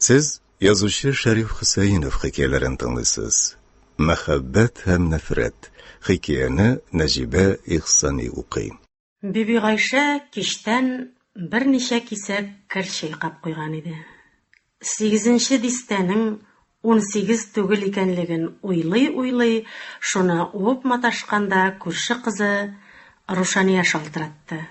Siz yazıcı Şerif Hüseyinov hikayelerini dinleysiz. Muhabbet hem nefret. Hikayeni Najibe İhsani okuyun. Bibi Gayşe kişten bir neçe kisek kir çayqap koygan edi. 8-nji distenin 18 tugul ekenligin uylay şuna op mataşkanda көрші kızı Ruşaniya şaltırattı.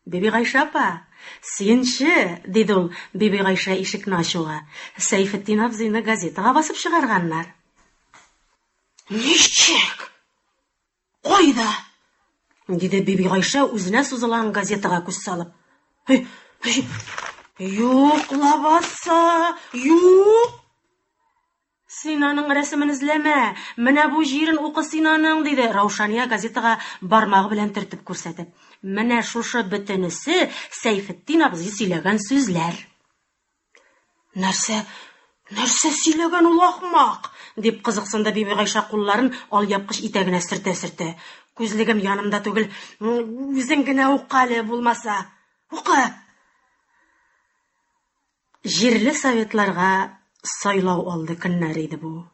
Bibi Gayşe apa, sençi, dedi ol Bibi Gayşe işikni açuğa. Seyfettin abzini gazetaga basıp çıgarganlar. Nişek? Koyda? Dedi Bibi Gayşe üzüne suzulan gazetaga көз salıp. Yok labasa, yok. Sinanın resmini izleme, mine bu jirin oku Sinanın, dedi Ruşaniya gazetaga barmağı bilen türtüp көрсетіп. Mine şuşu bütünüsü Seyfettin abzı söylegen sözler. Nerse söylegen ol ahmaq, dep kızıksında Bibi Gayşe kulların al yapkış itegine sürte. Gözlegim yanımda tugul, üzün gine uqalı bulmasa. Uqa! Jirli sovetlarga saylaw aldı günler idi bu.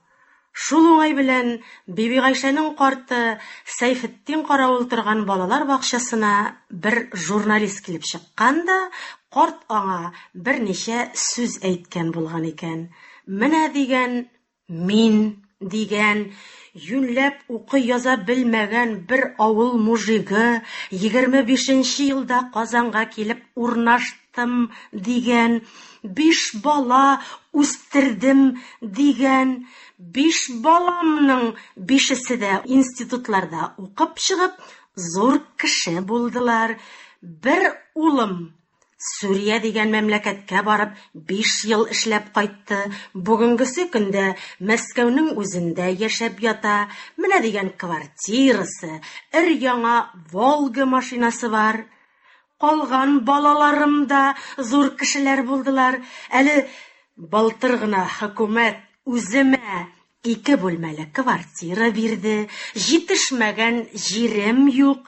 Şul oңай bilen Bibi Gayşe'nin qarты Seyfettin qarawul turgan balalar bakşasına bir jurnalist kilip çıqqanda, qart аңа bir neçe söz әйткән bulgan eken. Mine degen, min degen, yünlep uqı yaza bilmegen bir avul mujigi 25-nji yılda Kazanга kelip urnaştım degen, 5 bala üstirdim degen, 5 balamның 5'isi de institutlarda okıp çıgıp zor kişi buldular. Bir ulım Suriye degen memleketke barıp 5 yıl işlep kayttı. Bugünküsü günde Moskovның özünde yaşap yata. Mine degen kvartirası, yana Volga maşinası var. Kalgan balalarım da zor kişiler buldular. Eli baltırgına hükümet üzüme 2 bölmeli kvartira birdi. Jitişmegen jirim yok.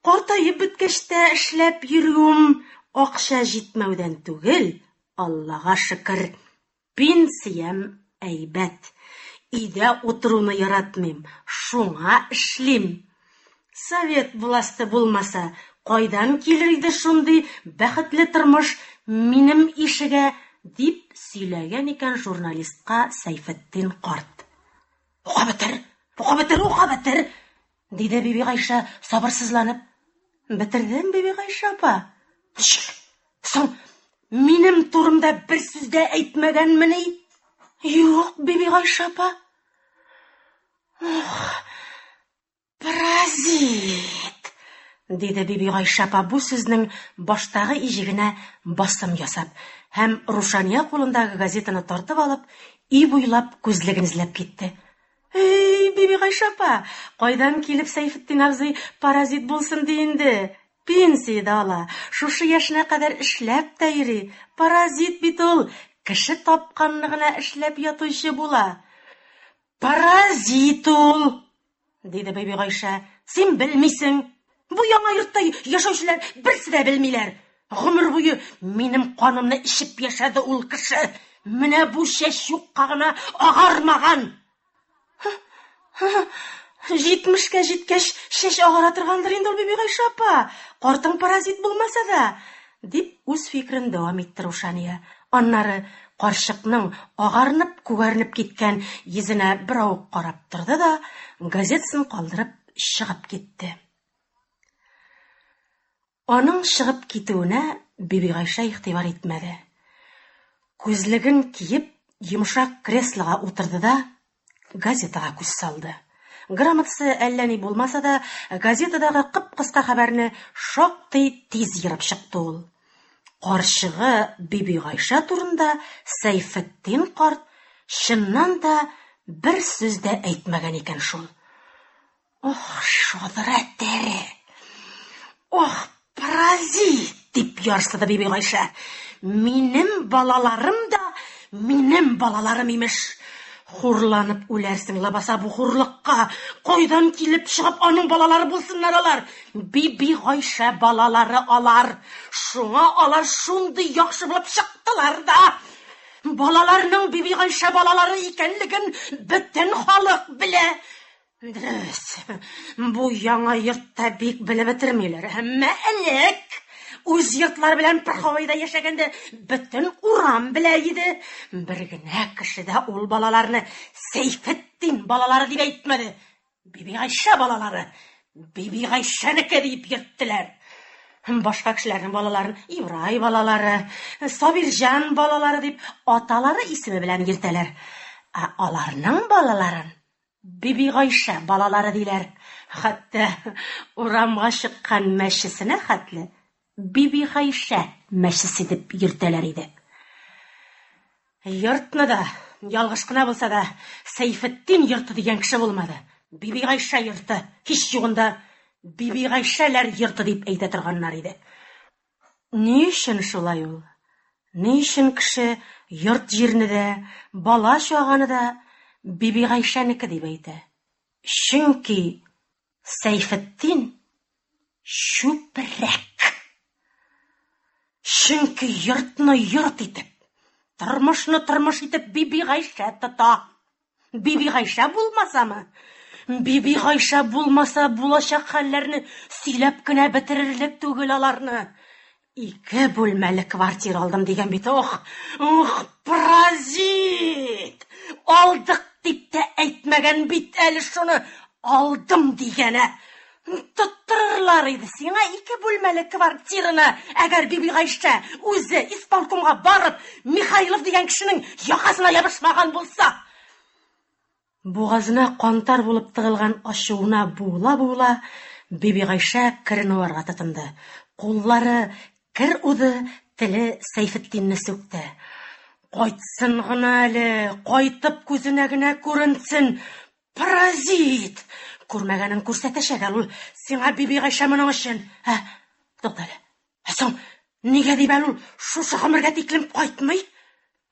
Qartayıp bitkeşte işlep yürüyüm. Akşa jitmevden tugil, Allah'a şükür. Pensiyem әйбәт. İde oturunu yaratmayım. Şuna işlim. Sovet власты bulmasa, qaydan kelirdi şunday бәхетле turmuş minim işige, dip söylegen eken jurnalistqa Seyfettin qart. Oqa bitir, dedi Bibi Gayşe sabırsızlanıp. Bitirdim Bibi Gayşe apa. Sen minim turumda bir sözde әйтмәгән mini? Yok Bibi Gayşe apa. Parazit, dedi Bibi Gayşe apa bu sözün baştagı ijigine basım yasap. Hem Ruşaniya kolundagı gazetini tartıp alıp, iyi boylap gözlegini izlep gitti. Bibi Gayşe apa, qaydan kelip Seyfettin abzı parazit bulsun deyindi. Pensiyada ala, şuşu yaşına kadar işlep dayri. Parazit bit ol, kişi tapkanlığına işlep yatıyşı bula. Parazit ol, dedi Bibi Gayşe. Sen bilmisin. Bu yana yurtta yaşauşlar birisi de bilmiler. Ömür boyu benim kanımla işip yaşadı ol kişi. Mine bu şeş yuqqağına ağarmagan. 70'ke jitkeş şeş ağaratırgandır indi ol Bibi Gayşe apa. Qartың parazit bulmasa da, dip öz fikrin devam ettir Ruşaniya. Anları qarşıqның ağarınıp kögәрініп ketken yüzüne bir avuq qarap turdu da, gazetsin kaldırıp шығып ketdi. Onun шығып ketüine Bibi Gayşe ihtibar etmedi. Közlegin kiyip yumuşak kresloga oturdu da, gazetaga көз saldı. Grammatısı әлләни bulmasa da, gazetadagı qıp-qısqa xabarni şoqtay tez yırıp çıktı ol. Qarşığı Bibi Gayşe turunda Seyfettin qart şınnan da bir sözde әйтмәгән eken şol. Şodrat deri. Parazit, dip yarsıdı Bibi Gayşe. Minim balalarım da minim balalarım imiş. Hurlanıp ölersin labasa bu hurlukka. Koydan kilip çıkıp onun balaları bulsunlar alar. Bibi Gayşe balaları alar. Şuna alar şundu yakşı bulup çıktılar da. балаларының Биби Гайша балалары икәнлеген бөтен халык белә. Дөрес, бу яңа йортта бик белеп бетермиләр. Әмма элек үз йортлар белән Пырхавайда яшәгәндә бөтен урам белә иде. Бер генә кеше дә ул балаларны Сәйфетдин балалары дип әйтмәде. Биби Гайша балалары, Биби Гайшаныкы дип йөрттеләр. Башка кешеләрнең балаларын Ибрай балалары, Сабирҗан балалары дип аталары исеме белән йөртәләр. Аларның балаларын Биби Гайша балалары диләр. Хәтта урамга чыккан мәчесенә хәтле Биби Гайша мәчесе дип йөртәләр иде. Йортны да, ялгыш кына булса да, Сәйфетдин йорты дигән кеше булмады. Биби Гайша йорты, һич югында Биби Гайшалар йорты дип әйтә торганнар иде. Ни өчен шулай ул? Ни өчен кеше йорт җирне дә, бала чаганы да Биби Гайшаныкы дип әйтә? Чөнки Сәйфетдин чүпрәк. Чөнки йортны йорт итеп, тормышны тормыш итеп Биби Гайша тота. Биби Гайша булмасамы? Биби Гайша булмаса булачак хәлләрне сөйләп кенә бетерерлек түгел аларны. 2 бүлмәле квартира алдым дигән бит. Паразит! Алдык дип тә әйтмәгән бит әле шуны. Алдым дигәне. Тоттырырлар иде сиңа 2 бүлмәле квартираны. Әгәр Биби Гайша үзе исполкомга барып, Михайлов дигән кешенең якасына ябышмаган булса. Бугазына кантар булып тыгылган ачуына була-була, Биби Гайша кирнуарга тотынды. Куллары кир уды, теле Сәйфетдинне сүкте. Кайтсын гына әле, кайтып күзенә генә күренсен. Паразит! Күрмәгәнен күрсәтәчәк ул сиңа Биби Гайша моның өчен. Туктале. Соң, нигә дип ул шушы гомергә тиклем кайтмый?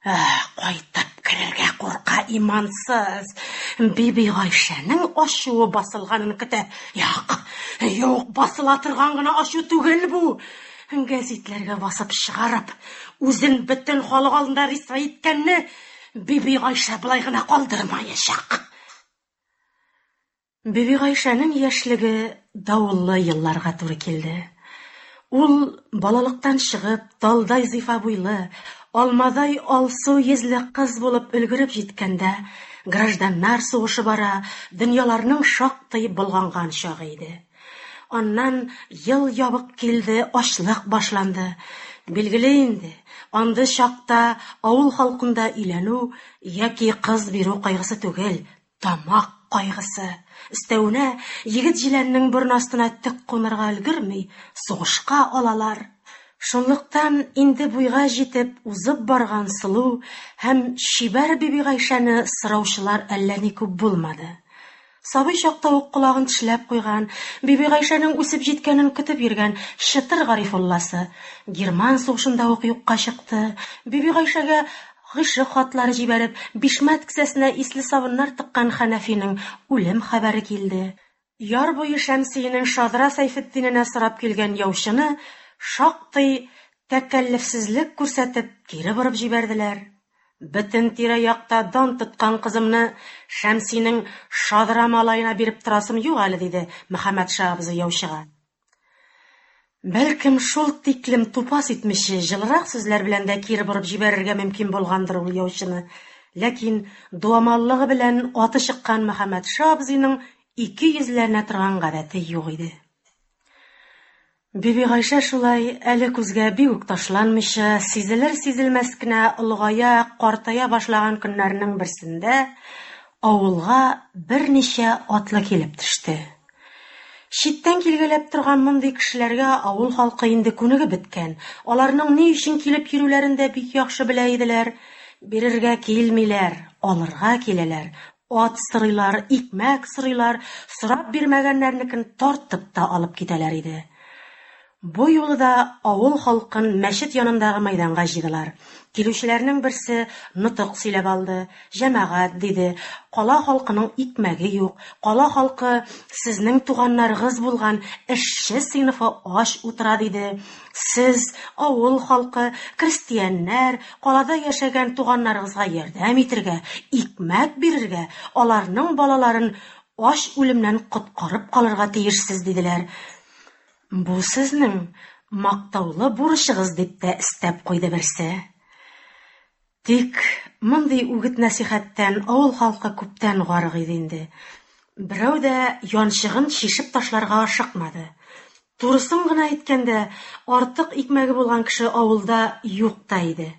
Кайтып керергә курка имансыз. Биби Гайшаның ачуы басылганын көтә. Юк, басыла торган гына ачу түгел бу. Гәзитләргә басып чыгарып, үзен бөтен халык алдында рисва иткәнне Биби Гайша булай гына калдырмаячак. Биби Гайшаның яшьлеге давыллы елларга туры килде. Ул балалыктан чыгып, талдай зифа буйлы, алмадай алсу йөзле кыз булып өлгереп җиткәндә, гражданнар сугышы бара, дөньяларның шактый булганган чагы иде. Аннан ел ябык килде, ачлык башланды. Билгеле инде, андый чакта авыл халкында өйләнү яки кыз бирү кайгысы түгел, тамак кайгысы. Өстәвенә, егет җиләннең борын астына тик кунырга өлгерми, сугышка алалар. Шунлыктан инде буйга җитеп, узып барган сылу һәм чибәр Биби Гайшаны сораучылар әллә ни күп булмады. Сабый чакта ук кулагын тешләп куйган, Биби Гайшаның үсеп җиткәнен көтеп йөргән Чытыр Гарифулласы Герман сугышында ук юкка чыкты. Биби Гайшага гыйшык хатлары җибәреп, Бишмәт кесәсенә исле сабыннар тыккан Хәнәфинең үлем хәбәре килде. Яр буе Шәмсиянең Шадра Сәйфетдиненә сорап килгән яучыны шактый тәкәллефсезлек күрсәтеп кире борып җибәрделәр. Бөтен тирә-якта дан тоткан кызымны Шәмсинең Шадра малаена биреп торасым юк әле, диде Мөхәммәд Шабзы яучыга. Бәлкем шул тиклем тупас итмичә җылырак сүзләр белән дә кире борып җибәрергә мөмкин булгандыр ул яучыны. Ләкин дуамаллыгы белән аты чыккан Мөхәммәд Шабзыйның 200ләренә торган гадәте юк иде. Биби Гайша шулай әле күзгә бик үк ташланмыйча, сизелер-сизелмәс кенә олыгая, картая башлаган көннәрнең берсендә авылга берничә атлы килеп төште. Читтән килгәләп торган мондый кешеләргә авыл халкы инде күнегеп беткән. Аларның ни өчен килеп йөрүләрен дә бик яхшы белә иделәр. Бирергә килмиләр, алырга киләләр. Ат сырыйлар, икмәк сырыйлар, сорап бирмәгәннәрнекен тартып та алып китәләр иде. Бу юлы да авыл халкын мәчет янындагы мәйданга җыйдылар. Килүчеләрнең берсе нутык сөйләп алды. Җәмәгать диде. Кала халкының икмәге юк. Кала халкы сезнең туганнарыгыз булган эшче сыйныфы аш утыра диде. Сез, авыл халкы, крестьяннар, калада яшәгән туганнарыгызга ярдәм итәргә, икмәк бирергә, аларның балаларын аш үлемнән коткарып калырга тиешсез диделәр. Бу сезнең мактаулы бурычыгыз дип тә истәп куйды берсе. Тик мондый үгет насихаттан авыл халкы күптән гарык иде инде. Берәү дә янчыгын шишеп ташларга ашыкмады. Турысын гына әйткәндә, артык икмәге булган кеше авылда юк та иде.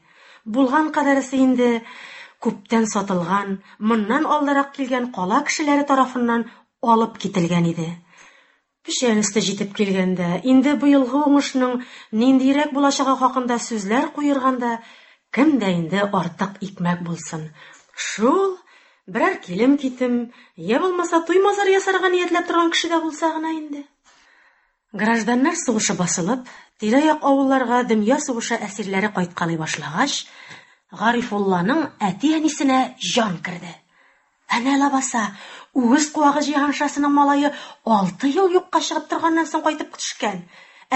Булган кадәресе инде күптән сатылган, моннан алдарак килгән кала кешеләре тарафыннан алып кителгән иде. Пешәнесте җитеп килгәндә, инде быелгы уңышның ниндирәк булачагы хакында сүзләр куерганда, кемдә инде артык икмәк булсын. Шул берәр килем-китем, я булмаса туймазар ясарга ниятләп торган кешегә булса гына инде. Гражданнар сугышы басылып, тирә-як авылларга дөнья сугышы әсирләре кайткалый башлагач, Гарифулланың әти-әнисенә җан керде. Әнә лабаса, үгез куагы җиһаншасының малае 6 ел юкка чыгып торганнан соң кайтып төшкән.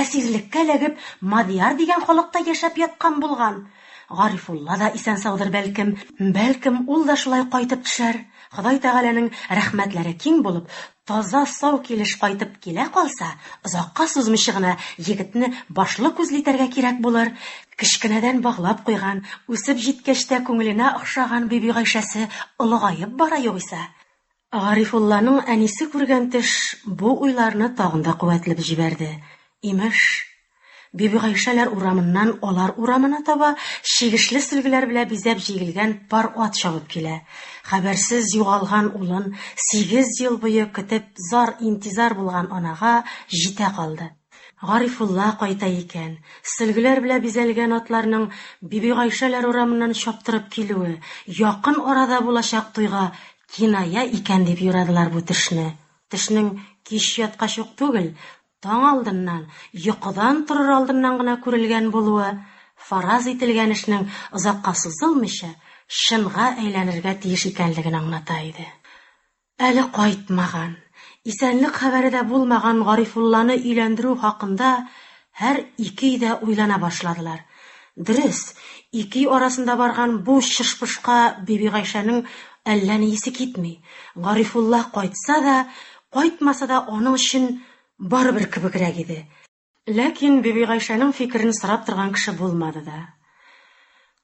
Әсирлеккә эләгеп, Мадияр дигән халыкта яшәп яткан булган. Гарифулла да исән саудыр бәлкем ул да шулай кайтып төшәр. Ходай Тәгаләнең рәхмәтләре киң булып, таза сау килеш кайтып килә калса, озакка сузмыйча гына егетне башлы күзле итәргә кирәк булыр. Кечкенәдән баглап куйган, үсеп җиткәч тә күңеленә охшаган Биби Гайшәсе олыгаеп бара югыйса. Гарифулланың әнисе күргән төш бу уйларны тагын да куәтләп җибәрде. Имеш, Биби Гайшәләр урамыннан алар урамына таба шигешле сөлгеләр белән бизәп җигелгән пар ат чабып килә. Хәбәрсез югалган улын 8 ел буе көтеп зар-интизар булган анага җитә калды. Гарифулла кайта икән. Сөлгеләр белән бизәлгән атларның Биби Гайшәләр урамыннан чаптырып килүе, якын арада булачак туйга киная икән дип юрадылар бу төшне. Төшнең кич яткач ук түгел, таң алдыннан, йокыдан торыр алдыннан гына күрелгән булуы, фараз ителгән эшнең озакка сузылмыйча шынга әйләнергә тиеш икәнлеген аңлата иде. Әле кайтмаган, исәнлек хәбәре дә булмаган Гарифулланы өйләндерү хакында һәр ике дә уйлана башладылар. Дөрес, ике арасында барган бу чышпышка Биби Гайшәнең әллә ни исе китми. Гарифулла кайтса да, кайтмаса да аның өчен барыбер кебегрәк иде. Ләкин Биби Гайшәнең фикерен сорап торган кеше булмады да.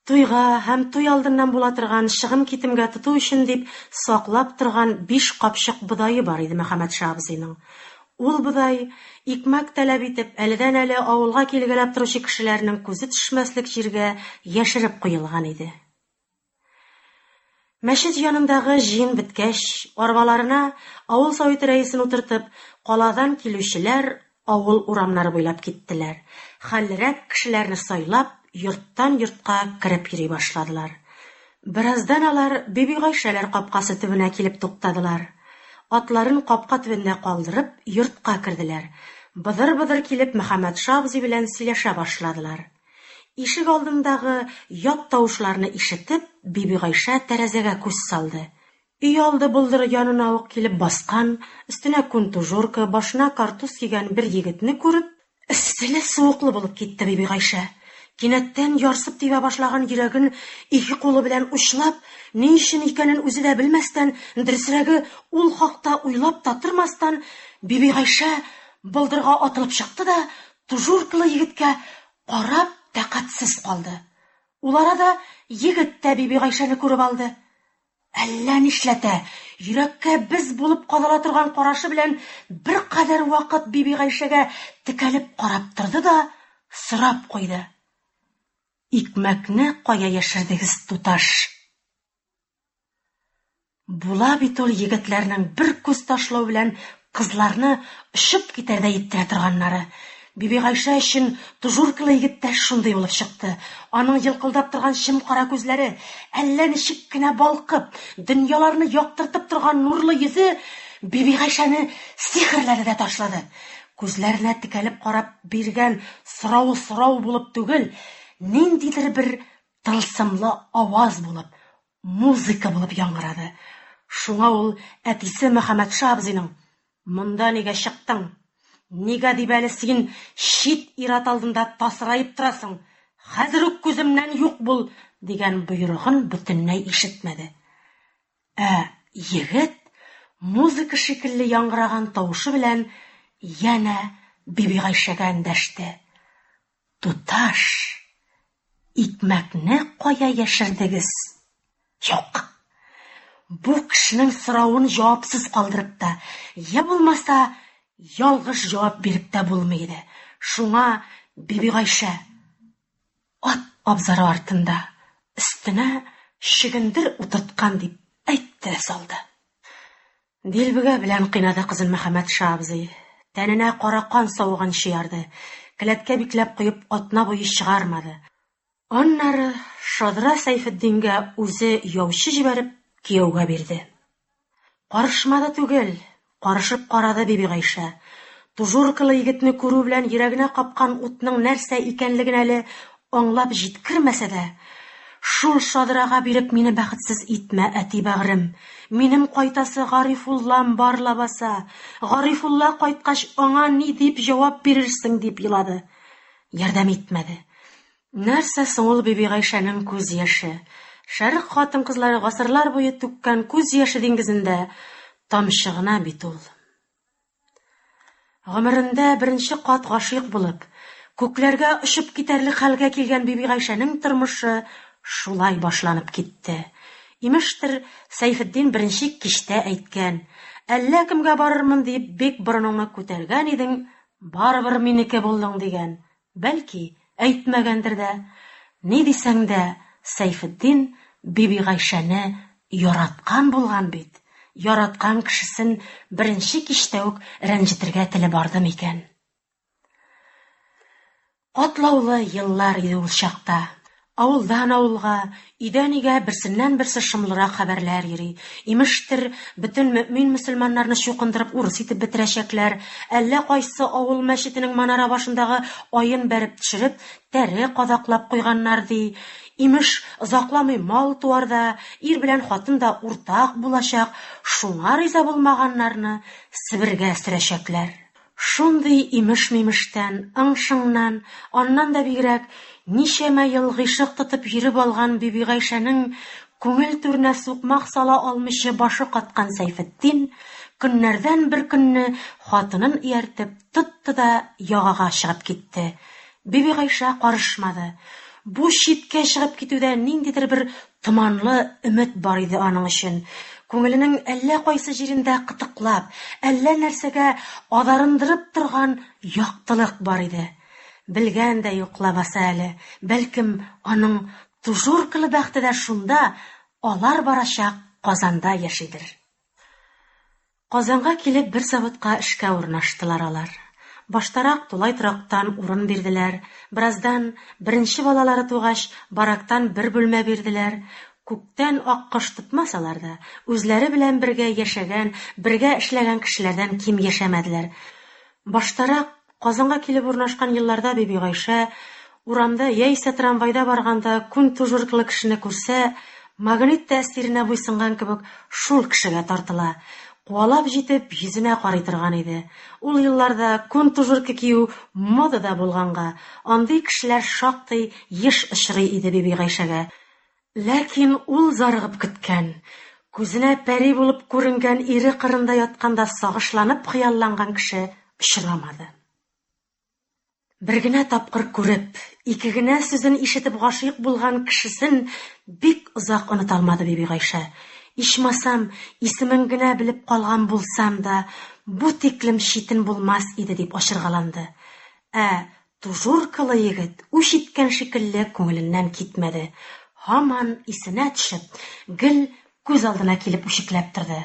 Туйга һәм туй алдыннан була торган чыгым-китемгә тоту өчен дип саклап торган 5 капчык бодайы бар иде Мөхәммәд Шабзыйның. Ул бодай икмәк таләп итеп, әледән-әле авылга килгәләп торучы кешеләрнең күзе төшмәслек җиргә яшереп куелган иде. Мәчет янындагы җыен беткәч, арбаларына авыл советы рәисен утыртып, каладан килүчеләр авыл урамнары буйлап киттеләр. Хәллерәк кешеләрне сайлап, йорттан йортка кирип йөри башладылар. Бераздан алар Биби Гайшәләр капкасы төбенә килеп туктадылар. Атларын капка төбендә калдырып, йортка керделәр. Быдыр-быдыр килеп Мөхәммәд Шабзый белән сөйләшә башладылар. Ишек алдындагы ят тавышларны ишетеп, Биби Гайшә тәрәзәгә күз салды. Өй алды булдыр янына ук килеп баскан, өстенә кунтужурка, башына картуз кигән бер егетне күреп, эсселе суыклы булып китте Биби Гайшә. Кинәттән ярсып тибә башлаган йөрәген ике кулы белән учлап, ни өчен икәнен үзе дә белмәстән, дөресрәге ул хакта уйлап та тормастан, Биби Гайшә булдырга атылып чыкты да, тужуркалы егеткә карап тәкатьсез калды. Ул арада егет тә Биби Гайшәне күреп алды. Әллә нишләтә, йөрәккә без булып кадала торган карашы белән бер кадәр вакыт Биби Гайшәгә текәлеп карап торды да сорап куйды. Икмәкне кая яшердегез, туташ? Була бит ул егетләрнең бер күз ташлау белән кызларны очып китәрдә иттерә торганнары. Биби Гайшә өчен тужуркалы егеттә шундый булып чыкты. Аның йылкылдап торган шым-кара күзләре, әллә ничек кенә балкып, дөньяларны яктыртып торган нурлы йөзе Биби Гайшәне сихерләде дә ташлады. Күзләренә текәлеп карап биргән сорау булып түгел, ниндидер бер тылсымлы аваз булып, музыка булып яңгырады. Шуңа ул әтисе Мөхәммәтша абзыйның: "Монда нигә чыктың? Нигә дип әле син чит ир-ат алдында тасырайып торасың? Хәзер үк күземнән юк бул" дигән боерыгын бөтенләй ишетмәде. Егет музыка шикелле яңгыраган тавышы белән янә Биби Гайшәгә эндәште: "Туташ, икмәкне кая яшердегез?" Юк. Бу кешенең соравын җавапсыз калдырып та, я булмаса, ялгыш җавап биреп тә булмый иде. Шуңа Биби Гайшә ат абзары артында өстенә чигендер утырткан дип әйтте салды. Дилбегә белән кыйнады кызын Мөхәммәтша абзый. Тәненә кара кан савыгын чыярды. Келәткә бикләп куеп атна буе чыгармады. Аннары Шадра Сәйфетдингә үзе яучы җибәреп кияүгә бирде. Карышмады түгел, карышып карады Биби Гайшә. Тужуркалы егетне күрү белән йөрәгенә капкан утның нәрсә икәнлеген әле аңлап җиткермәсә дә, шул Шадрага биреп мине бәхетсез итмә, әти бәгърем. Минем кайтасы Гарифуллам бар лабаса. Гарифулла кайткач аңа ни дип җавап бирерсең дип елады. Ярдәм итмәде. Нәрсә соң ул Биби Гайшәнең күз яше? Шәрык хатын-кызлары гасырлар буе түккән күз яше диңгезендә тамчы гына бит ул. Гомерендә беренче кат гашыйк булып, күкләргә очып китәрлек хәлгә килгән Биби Гайшәнең тормышы шулай башланып китте. Имештер, Сәйфетдин беренче кичтә әйткән: "Әллә кемгә барырмын дип бик борыныңны күтәргән идең, барыбер минеке булдың" дигән. Бәлки, әйтмәгәндер дә. Ни дисәң дә, Сәйфетдин Биби Гайшәне яраткан булган бит. Яраткан кешесен беренче кичтә үк рәнҗетергә теле барды микән? Катлаулы еллар иде ул чакта. Авылдан авылга, өйдән-өйгә берсеннән-берсе шомлырак хәбәрләр йөри. Имештер, бөтен мөэмин мөселманнарны чукындырып урыс итеп бетерәчәкләр. Әллә кайсы авыл мәчетенең манара башындагы аен бәреп төшереп, тәре кадаклап куйганнар ди. Имеш, озакламый мал туарда, ир белән хатын да уртак булачак. Шуңа риза булмаганнарны Себергә сөрәчәкләр. Шундый имеш-мимештән, аңшыңнан, аннан да бигрәк, ничәмә ел гыйшык тотып йөреп алган Биби Гайшәнең күңел түренә сукмак сала алмыйча башы каткан Сәйфетдин көннәрдән бер көнне хатынын ияртеп тотты да ягага чыгып китте. Биби Гайшә карышмады. Бу читкә чыгып китүдә ниндидер бер томанлы өмет бар иде аның өчен. Күңеленең әллә кайсы җирендә кытыклап, әллә нәрсәгә адарындырып торган яктылык бар иде. Белгән дә юк лабаса әле. Бәлкем, аның тужуркалы бәхте дә шунда, алар барачак Казанда яшидер. Казанга килеп бер заводка эшкә урнаштылар алар. Баштарак тулай торактан урын бирделәр. Бераздан беренче балалары тугач, барактан бер бүлмә бирделәр. Күктән ак кош тотмасалар да, үзләре белән бергә яшәгән, бергә эшләгән кешеләрдән ким яшәмәделәр. Баштарак Казанга килеп урнашкан елларда Биби Гайшә урамда яисә трамвайда барганда күн тужуркалы кешене күрсә, магнит тәэсиренә буйсынган кебек шул кешегә тартыла. Куалап җитеп йөзенә карый торган иде. Ул елларда күн тужурка кию модада булганга, андый кешеләр шактый еш очрый иде Биби Гайшәгә. Ләкин ул зарыгып көткән, күзенә пәри булып күренгән ире кырында ятканда сагышланып хыялланган кеше очрамады. Бер генә тапкыр күреп, ике генә сүзен ишетеп гашыйк булган кешесен бик озак оныта алмады Биби Гайшә. Ичмасам, исемен генә белеп калган булсам да, бу тиклем читен булмас иде дип ачыргаланды. Тужуркалы егет үч иткән шикелле күңеленнән китмәде. Һаман исенә төшеп, гел күз алдына килеп үчекләп торды.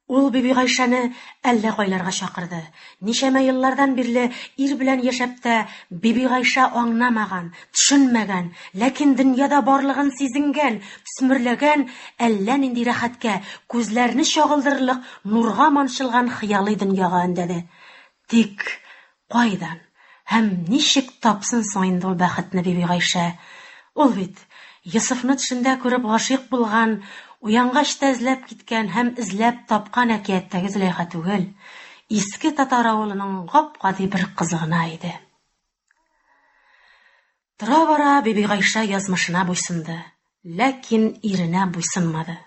Ул Биби Гайшәне әллә кайларга чакырды. Ничәмә еллардан бирле ир белән яшәп тә Биби Гайшә аңламаган, төшенмәгән, ләкин дөньяда барлыгын сизенгән, сөмерләгән, әллә нинди рәхәткә, күзләрне чагылдырырлык нурга манчылган хыялый дөньяга өндәде. Тик кайдан һәм ничек тапсын соң инде ул бәхетне Биби Гайшә? Ул бит Йосыфны төшендә күреп гашыйк булган, уянгач та эзләп киткән һәм эзләп тапкан әкияттәге Зөләйха түгел, иске татар авылының гап-гади бер кызы гына иде. Тора-бара Биби Гайша язмышына буйсынды, ләкин иренә буйсынмады.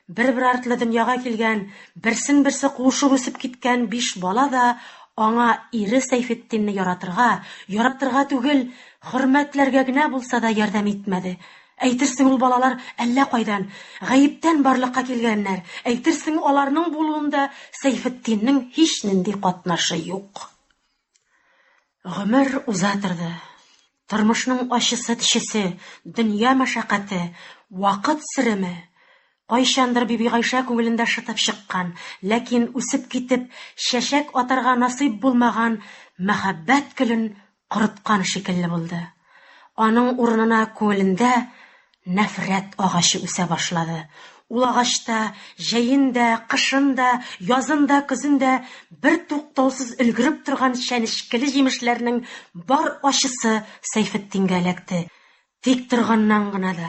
Бер-бер артлы дөньяга килгән, берсен-берсе куышып үсеп киткән 5 бала да аңа ире Сәйфетдинне яратырга түгел, хөрмәтләргә генә булса да ярдәм итмәде. Әйтерсең, ул балалар әллә кайдан, гаептән барлыкка килгәннәр. Әйтерсең, аларның булуында Сәйфетдиннең һич нинди катнашы юк. Гомер уза торды. Тормышның ачысы тишесе, дөнья мәшәкате, вакыт сереме. Кайчандыр Биби Гайша күңелендә шытып чыккан, ләкин үсеп китеп, чәчәк атарга насыйп булмаган мәхәббәт гөлен корыткан шикелле булды. Аның урынына күңелендә нәфрәт агачы үсә башлады. Ул агачта җәендә, кышында, язында, көзендә бер туктаусыз өлгереп торган чәнечкеле җимешләрнең бар ачысы Сәйфетдингә эләкте. Тик торганнан гына да,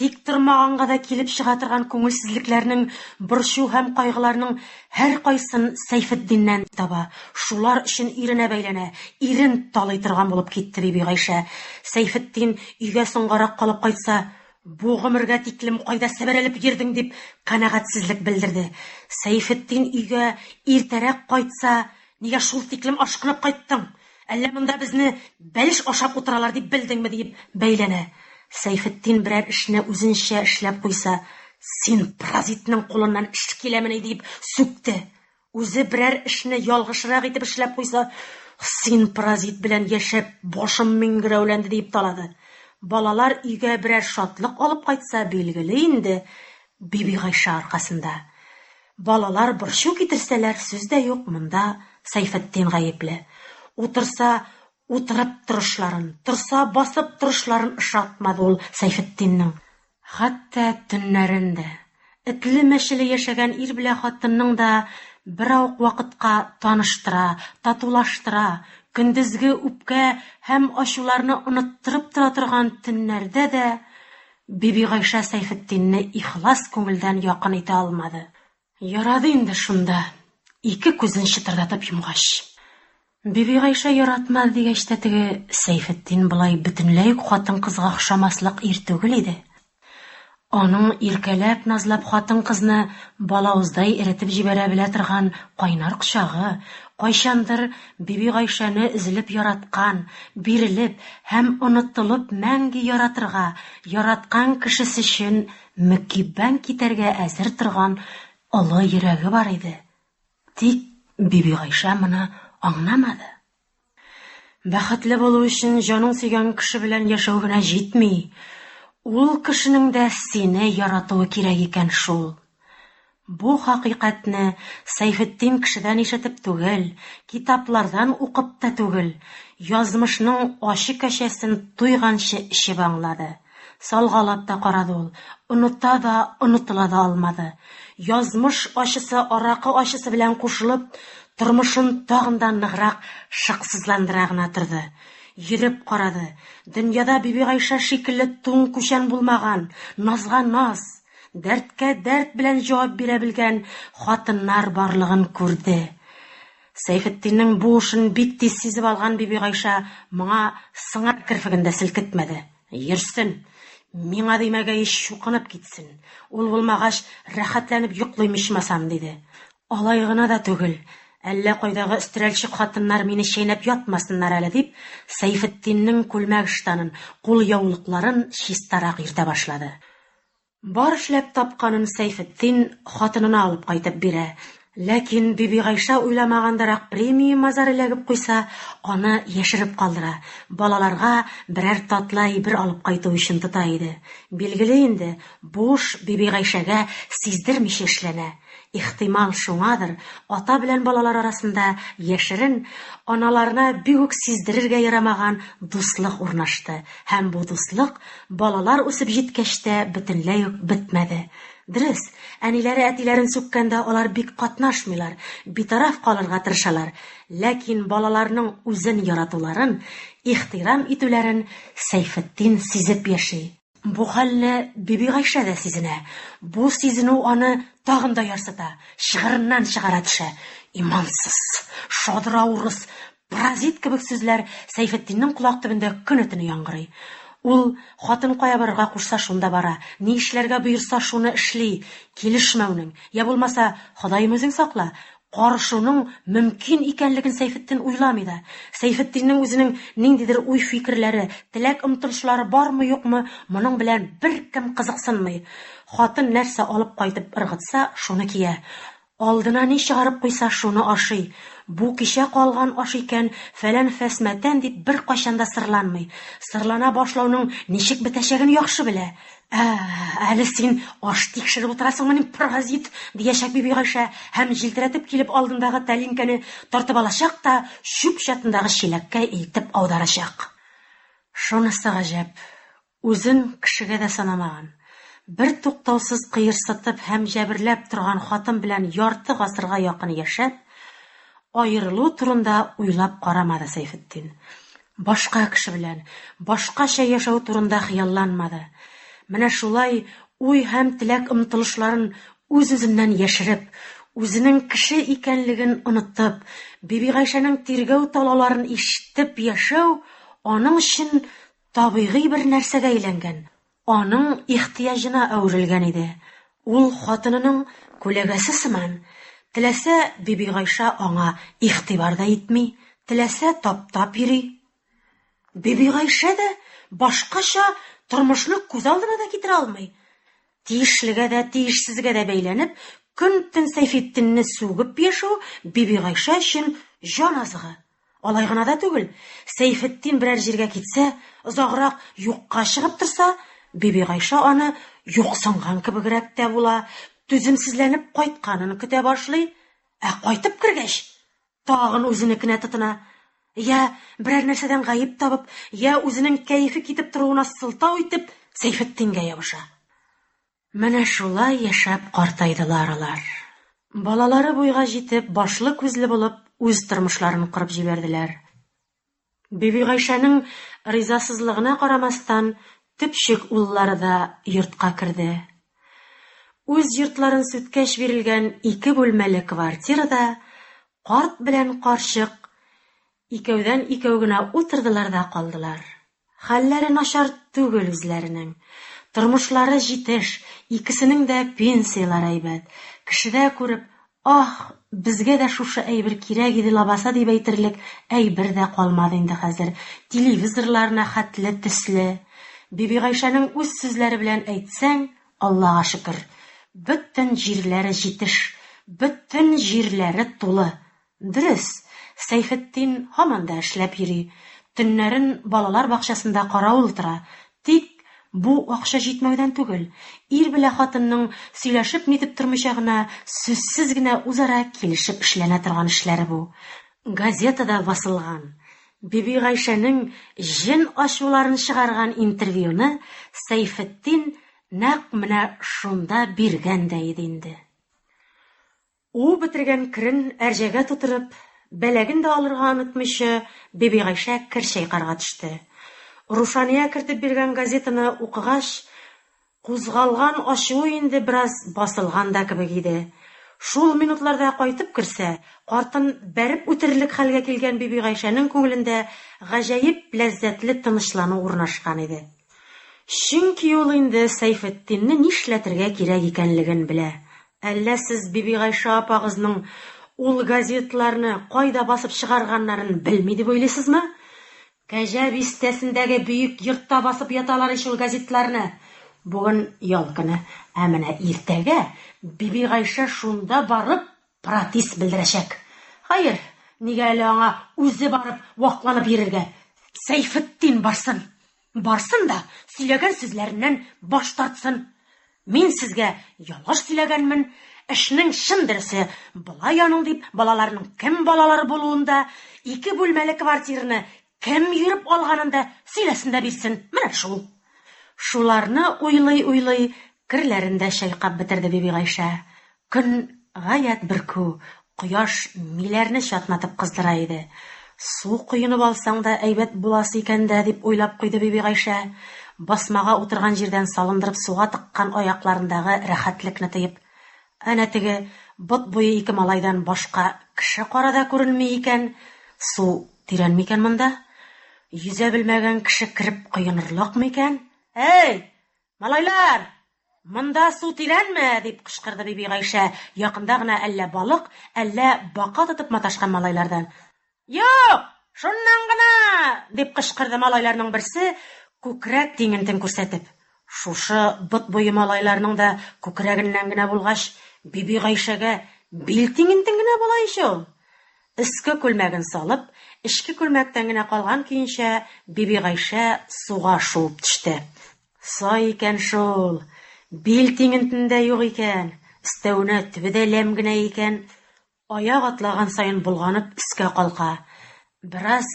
тик тормаганга да килеп чыга торган күңелсезлекләрнең, борчу һәм кайгыларның һәр кайсын Сәйфетдиннән таба. Шулар өчен иренә бәйләнә, ирен талый торган булып китте Биби Гайша. Сәйфетдин өйгә соңгарак калып кайтса, бу гомергә тиклем кайда сәбәрелеп йөрдең дип канәгатьсезлек белдерде. Сәйфетдин өйгә иртәрәк кайтса, нигә шул тиклем ашкынып кайттың? Әллә монда безне бәлеш ашап утыралар дип белдеңме дип бәйләнә. Сәйфетдин берәр эшне үзенчә эшләп куйса, син паразитның кулыннан эш киләмени дип сүкте. Үзе берәр эшне ялгышрак итеп эшләп куйса, син паразит белән яшәп башым мингерәүләнде дип талады. Балалар өйгә берәр шатлык алып кайтса, билгеле инде Биби Гайша аркасында. Балалар борчу китерсәләр, сүз дә юк, монда Сәйфетдин гаепле. Утырса, утырып торышларын, торса, басып торышларын ышатмады ул Сәйфетдиннең. Хәтта төннәрендә этле-мәчеле яшәгән ир белән хатынның да берәү вакытка таныштыра, татулаштыра, көндезге үпкә һәм ачуларны оныттырып тора торган төннәрдә дә Биби Гайша Сәйфетдинне ихлас күңелдән якын итә алмады. Ярады инде шунда, ике күзен чытырдатып йомгач. Биби Гайша яратмады дигәч тә теге Сәйфетдин булай бөтенләй хатын-кызга охшамаслык ир түгел иде. Аның иркәләп, назлап хатын-кызны балавыздай эретеп җибәрә белә торган кайнар кочагы, кайчандыр Биби Гайшаны эзелеп яраткан, бирелеп һәм онытылып мәңге яратырга, яраткан кешесе өчен мөкиббән китәргә әзер торган олы йөрәге бар иде. Тик Биби Гайша моны аңламады. Бәхетле булу өчен җаның сөйгән кеше белән яшәү генә җитми. Ул кешенең дә сине яратуы кирәк икән шул. Бу хакыйкатьне Сәйфетдин кешедән ишетеп түгел, китаплардан укып та түгел, язмышның ачы кәшәсен туйганчы ишеп аңлады. Салгалап та карады ул, оныта да, онытыла да алмады. Язмыш ачысы аракы ачысы белән кушылып, тормышын тагын да ныграк шыксызландыра гына торды. Йөреп карады. Дөньяда Биби Гайша шикелле туң күчән булмаган, назга наз, дәрткә дәрт белән җавап бирә белгән хатыннар барлыгын күрде. Сәйфетдиннең бу эшен бик тиз сизеп алган Биби Гайша моңа сыңар керфегендә селкетмәде. Йөрсен, миңа димәгә ич чукынып китсен. Ул булмагач рәхәтләнеп йоклыйм ичмасам диде. Алай гына да түгел. Әллә кайдагы өстерәлчек хатыннар мине чәйнәп ятмасыннар әле дип, Сәйфетдиннең күлмәк ыштанын, кул яулыкларын чистарак йөртә башлады. Бар эшләп тапканын Сәйфетдин хатынына алып кайтып бирә. Ләкин Биби Гайша уйламагандарак премия мазар эләгеп куйса, аны яшереп калдыра. Балаларга берәр татлы әйбер алып кайту өчен тота иде. Билгеле инде, буш Биби Гайшәгә сиздермичә эшләнә. Ихтимал шуңадыр, ата белән балалар арасында яшерен, аналарына бик үк сиздерергә ярамаган дуслык урнашты. Һәм бу дуслык балалар үсеп җиткәч тә бөтенләй үк бетмәде. Дөрес, әниләре әтиләрен сүккәндә алар бик катнашмыйлар, битараф калырга тырышалар. Ләкин балаларның үзен яратуларын, ихтирам итүләрен Сәйфетдин сизеп яши. Бу хәлне Биби Гайша да сизенә. Бу сизенү аны тагын да ярсыта, шыгырыннан чыгара төшә. Имансыз, шадыра урыс, паразит кебек сүзләр Сәйфетдиннең колак төбендә көне-төне яңгырый. Ул хатын кая барырга кушса шунда бара, ни эшләргә боерса шуны эшли. Килешмәүнең, я булмаса, Ходаем үзең сакла, карышуның мөмкин икәнлеген Сәйфетдин уйламый да. Сәйфетдиннең үзенең ниндидер уй-фикерләре, теләк омтылышлары бармы, юкмы, моның белән беркем кызыксынмый. Хатын нәрсә алып кайтып ыргытса, шуны кия. Алдына ни чыгарып куйса, шуны ашый. Бу кичә калган аш икән, фәлән фәсмәтән дип бер кайчанда сырланмый. Сырлана башлауның ничек бетәчәген яхшы белә. Әле син аш тикшереп утырасыңмы, ни паразит, диячәк Биби Гайша, һәм җилтерәтеп килеп алдындагы тәлинкәне тартып алачак та чүп чатындагы чиләккә илтеп аударачак. Шунысы гаҗәп. Үзен кешегә дә санамаган. Бер туктаусыз кыерсытып һәм җәберләп торган хатын белән ярты гасырга якын яшәп, аерылу турында уйлап карамады Сәйфетдин. Башка кеше белән, башкача яшәү турында хыялланмады. Менә шулай уй һәм теләк омтылышларын үз-үзеннән яшереп, үзенең кеше икәнлеген онытып, Биби Гайшаның тиргәү талауларын ишетеп яшәү аның өчен табигый бер нәрсәгә әйләнгән. Аның ихтияҗына әверелгән иде. Ул хатынының күләгәсе сыман. Теләсә Биби Гайша аңа игътибар да итми, теләсә таптап йөри. Биби Гайша да башкача тормышны күз алдына да китерә алмый. Тиешлегә дә, тиешсезгә дә бәйләнеп, көн-төн Сәйфетдинне сүгеп яшәү Биби Гайша өчен җан азыгы. Алай гына да түгел. Сәйфетдин берәр җиргә китсә, озаграк юкка чыгып торса, Биби Гайша аны юксынган кебегрәк тә була, түземсезләнеп кайтканын көтә башлый. Кайтып кергәч, тагын үзенекенә тотына. Я берәр нәрсәдән гаеп табып, я үзенең кәефе китеп торуына сылтау итеп, Сәйфетдингә ябыша. Менә шулай яшәп картайдылар алар. Балалары буйга җитеп, башлы күзле булып, үз тормышларын кырып җибәрделәр. Биби Гайшаның ризасызлыгына карамастан, төпчек уллары да йортка керде. Үз йортларын сүткәч бирелгән 2 бүлмәле квартирада карт белән карчык икәүдән икәү генә утырдылар да калдылар. Хәлләре начар түгел үзләренең. Тормышлары җитеш, икесенең дә пенсиялары әйбәт. Кешедә күреп, безгә дә шушы әйбер кирәк иде лабаса дип әйтерлек әйбер дә калмады инде хәзер. Телевизорларына хәтле төсле. Биби Гайшаның үз сүзләре белән әйтсәң, Аллага шөкер, бөтен җирләре җитеш, бөтен җирләре тулы. Дөрес, Сәйфетдин һаман да эшләп йөри. Төннәрен балалар бакчасында каравыл тора. Тик бу акча җитмәүдән түгел. Ир белән хатынның сөйләшеп нитеп тормыйча гына, сүзсез генә үзара килешеп эшләнә торган эшләре бу. Газетада басылган Биби Гайшаның җен ачуларын чыгарган интервьюны Сәйфетдин нәкъ менә шунда биргән дә иде инде. У бетергән кирен әрҗәгә тутырып, бәләген дә алырга онытмыйча, Биби Гайша кер чайкарга төште. Рушания кертеп биргән газетаны укыгач, кузгалган ачуы инде бераз басылган да кебек иде. Шул минутларда кайтып керсә, картын бәреп үтерлек хәлгә килгән Биби Гайшаның күңелендә гаҗәеп ләззәтле тынычлану урнашкан иде. Чөнки ул инде Сәйфетдинне нишләтергә кирәк икәнлеген белә. Әллә сез Биби Гайша апагызның ул газетларны кайда басып чыгарганнарын белми дип уйлыйсызмы? Кәҗә бистәсендәге бөек йортта басып яталар ишул газетларны. Бүген ял көне, менә иртәгә Биби Гайша шунда барып протест белдерәчәк. Хәер, нигә әле аңа үзе барып вакланып йөрергә? Сәйфетдин барсын. Барсын да сөйләгән сүзләреннән баш тартсын. Мин сезгә ялгыш сөйләгәнмен, эшнең чын дөресе болай аның дип, балаларның кем балалары булуында, 2 бүлмәле квартираны кем йөреп алганында сөйләсен дә бирсен. Менә шул. Шуларны уйлый-уйлый кирләрендә чайкап бетерде Биби Гайша. Көн гаять бөркү, кояш миләрне чатнатып кыздыра иде. Су коенып алсаң да әйбәт буласы икән дә дип уйлап куйды Биби Гайша. басмага утырган җирдән салындырып суга тыккан аякларындагы рәхәтлекне тоеп, әнә теге бот буе ике малайдан башка кеше карада күренми икән, су тирәнме икән монда? Йөзә белмәгән кеше кереп коенырлыкмы икән? Эй, малайлар! Монда су тирәнме? Дип кычкырды Биби Гайшә, якында гына әллә балык, әллә бака тотып маташкан малайлардан. Юк, шуннан гына! Дип кычкырды малайларның берсе, күкрәк тиңентен күрсәтеп. Шушы бот буе малайларның да күкрәгеннән генә булгач, Биби Гайшәгә бил тиңентен генә була ише ул. Иске күлмәген салып, эчке күлмәктән генә калган көенчә Биби Гайшә суга шуып төште. Сай икән шул. Бил тиңентендә юк икән, өстәвенә төбедә ләм генә икән. Аяк атлаган сайын булганып өскә калка. Бераз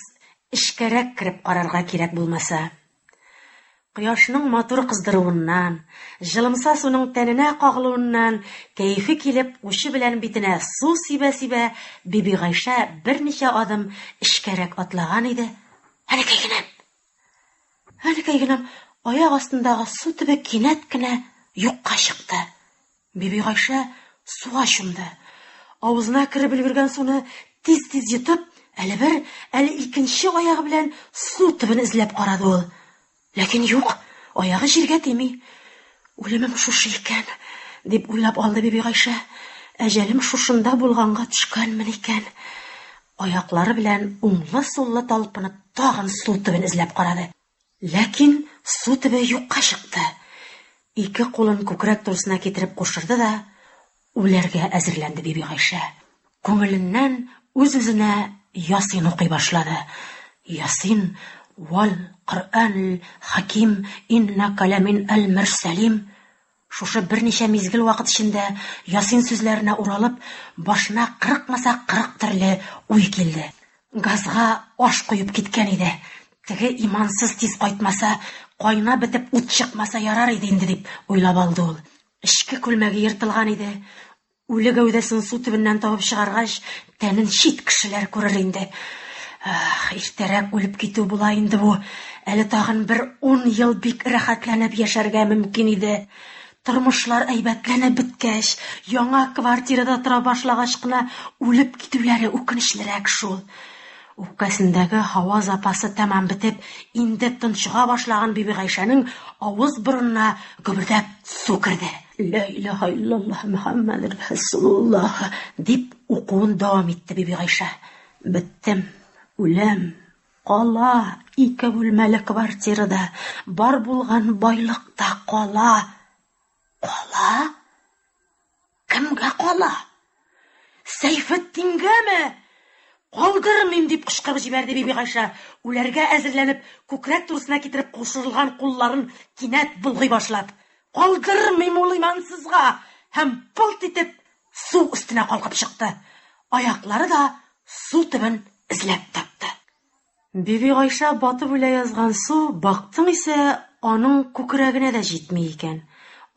эчкәрәк кирип карарга кирәк булмаса. Кояшның матур кыздыруыннан, җылымса суның тәненә кагылуыннан, кәефе килеп, учы белән битенә су сибә-сибә, Биби Гайшә берничә адым эчкәрәк атлаган иде. Әнекәй генәм, аяк астындагы су төбе кинәт кенә юкка чыкты. Биби Гайшә суга чумды. Авызына кереп өлгергән суны тиз-тиз йотып, әле бер, әле икенче аягы белән су төбен эзләп карады ул. Ләкин юк, аягы җиргә тими. Үлемем шушы икән, дип уйлап алды Биби Гайшә. Әҗәлем шушында булганга төшкәнмен икән. Аяклары белән уңлы-суллы талпынып тагын су төбен эзләп карады. Ләкин су төбе юкка чыкты. Ике кулын күкрәк турысына китереп кушырды да, үләргә әзерләнде Биби Гайшә. Күңеленнән үз-үзенә Ясин укый башлады. Ясин вал Коръан хаким иннака ламин ал-мурсалин. Шушы берничә мизгел вакыт эчендә Ясин сүзләренә уралып, башына 40 төрле уй килде. Газга аш куеп киткән иде. Теге имансыз тиз кайтмаса, кайна бетеп ут чыкмаса ярар иде инде дип уйлап алды ул. Эчке күлмәге йыртылган иде. Үле гәүдәсен су төбеннән табып чыгаргач, тәнен чит кешеләр күрер инде. Иртәрәк үлеп китү була инде бу. Әле тагын бер 10 ел бик рәхәтләнеп яшәргә мөмкин иде. Тормышлар әйбәтләнеп беткәч, яңа квартирада тора башлагач кына үлеп китүләре үкенечлерәк шул. Үпкәсендәге һава запасы тәмам бетеп, инде тончыга башлаган Биби Гайшәнең авыз борынына гөбердәп су керде. Ла илаһа иллаллаһ Мөхәммәдур Расулуллаһ дип укуын дәвам итте Биби Гайшә. Биттем, үлем, кала, ике бүлмәле квартирада, бар булган байлыкта кала. Кала? Кемгә кала? Сәйфетдингәме? Калдырмыйм дип кычкырып җибәрде Биби Гайшә. Үләргә әзерләнеп, күкрәк турысына китереп кушырылган кулларын кинәт булгый башлап. Калдырмыйм ул имансызга! Һәм пылт итеп су өстенә калкып чыкты. Аяклары да су төбен эзләп тапты. Биби Гайшә батып үлә язган су, бактың исә, аның күкрәгенә дә җитми икән.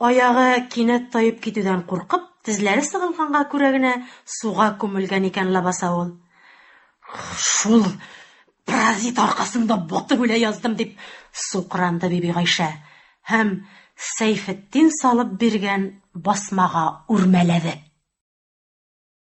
Аягы кинәт тайып китүдән куркып, тезләре сыгылганга күрә генә суга күмелгән икән лабаса ул. Шул паразит аркасында батып үлә яздым дип сукранды Биби Гайшә һәм Сәйфетдин салып биргән басмага үрмәләде.